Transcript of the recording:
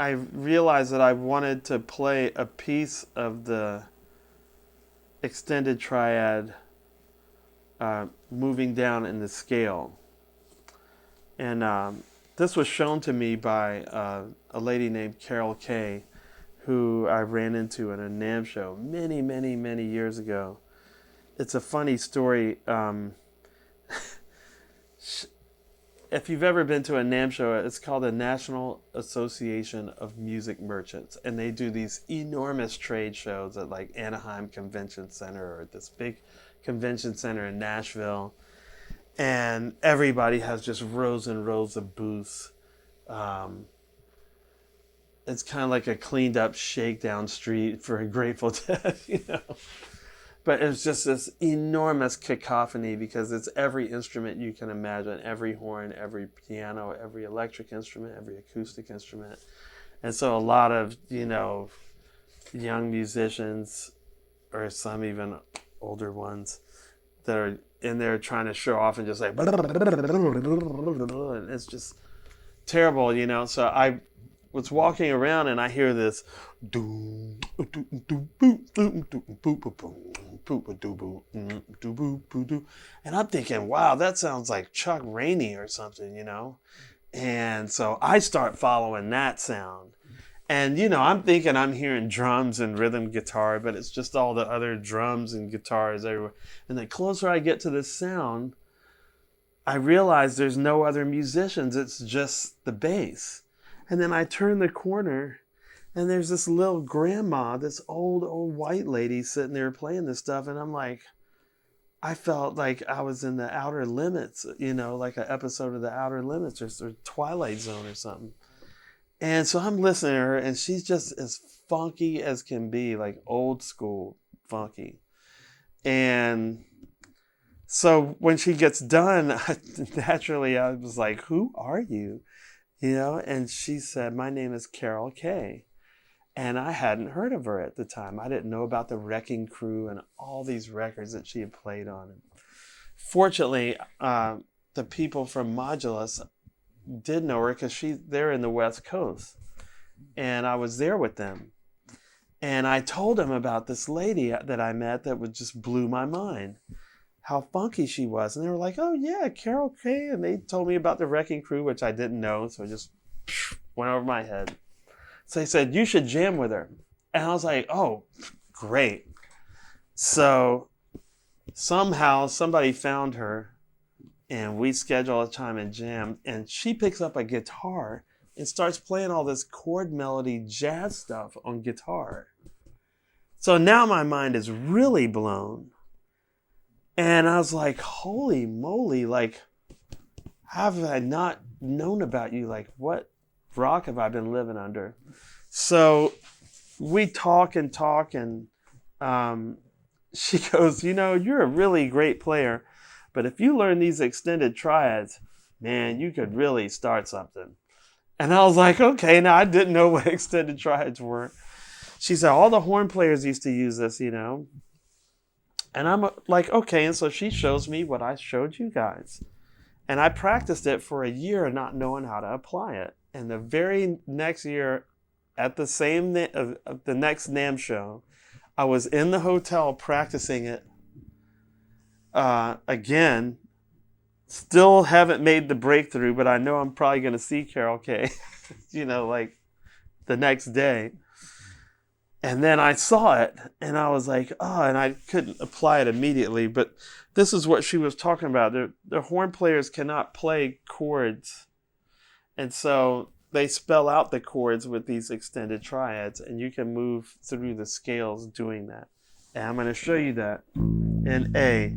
I realized that I wanted to play a piece of the extended triad moving down in the scale. And this was shown to me by a lady named Kaye, who I ran into at a NAMM show many, many, many years ago. It's a funny story. If you've ever been to a NAMM show, it's called the National Association of Music Merchants. And they do these enormous trade shows at like Anaheim Convention Center or this big convention center in Nashville. And everybody has just rows and rows of booths. It's kind of like a cleaned up shakedown street for a Grateful Dead, you know. But it's just this enormous cacophony because it's every instrument you can imagine, every horn, every piano, every electric instrument, every acoustic instrument. And so a lot of, you know, young musicians or some even older ones that are in there trying to show off and just like, and it's just terrible, you know. So I was walking around and I hear this, and I'm thinking, wow, that sounds like Chuck Rainey or something, you know. And so I start following that sound. And, you know, I'm thinking I'm hearing drums and rhythm guitar, but it's just all the other drums and guitars everywhere. And the closer I get to this sound, I realize there's no other musicians. It's just the bass. And then I turn the corner, and there's this little grandma, this old white lady sitting there playing this stuff. And I'm like, I felt like I was in the Outer Limits, you know, like an episode of the Outer Limits or Twilight Zone or something. And so I'm listening to her, and she's just as funky as can be, like old school funky. And so when she gets done, naturally I was like, who are you? You know, and she said, my name is Kaye. And I hadn't heard of her at the time. I didn't know about the Wrecking Crew and all these records that she had played on. And fortunately, the people from Modulus did know her because they're in the West Coast. And I was there with them. And I told them about this lady that I met that would just blew my mind. How funky she was. And they were like, oh yeah, Kaye. And they told me about the Wrecking Crew, which I didn't know. So it just went over my head. So they said, you should jam with her. And I was like, oh, great. So somehow somebody found her and we scheduled a time and jam. And she picks up a guitar and starts playing all this chord melody jazz stuff on guitar. So now my mind is really blown. And I was like, holy moly, like, how have I not known about you? Like, what rock have I been living under? So we talk, and she goes, you know, you're a really great player, but if you learn these extended triads, man, you could really start something. And I was like, okay, now I didn't know what extended triads were. She said, all the horn players used to use this, you know. And I'm like, okay. And so she shows me what I showed you guys. And I practiced it for a year not knowing how to apply it. And the very next year at the next NAMM show, I was in the hotel practicing it again. Still haven't made the breakthrough, but I know I'm probably going to see Kaye, you know, like the next day. And then I saw it, and I was like, oh, and I couldn't apply it immediately. But this is what she was talking about. The horn players cannot play chords. And so they spell out the chords with these extended triads, and you can move through the scales doing that. And I'm going to show you that in A.